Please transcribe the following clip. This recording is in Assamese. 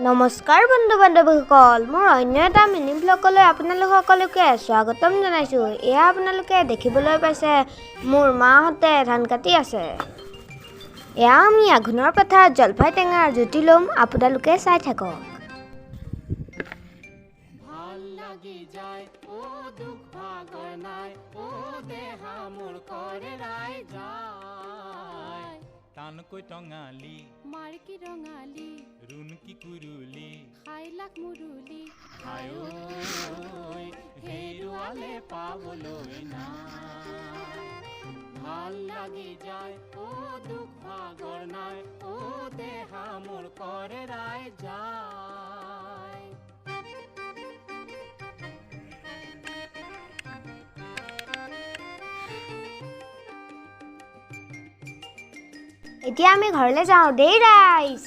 নমস্কাৰ বন্ধু বান্ধৱীসকল মোৰ অন্য এটা মিনি ব্লগলৈ আপোনালোকসকলকে স্বাগতম জনাইছোঁ। এয়া আপোনালোকে দেখিবলৈ পাইছে মোৰ মাহঁতে ধান কাটি আছে। এয়া আমি আঘোণৰ পথাৰত জলফাই টেঙাৰ জুতি ল'ম, আপোনালোকে চাই থাকক। ভাল লাগি যায় ও দুখ ভাগৰ নাই ও দেহা মোৰ কৰে ৰাই যায় টানকৈ টঙালি মাৰ্কি ৰঙালী ৰুণকি কুৰুলি খাই লাখ মুৰুলি খায়ৈ হেৰুৱালে পাবলৈ নাই ভাল লাগি যায় ও দুখ ভাগৰ নাই ও দেহা মোৰ কৰে ৰাই যায় এতিয়া আমি ঘৰলৈ যাওঁ দেই ৰাইজ।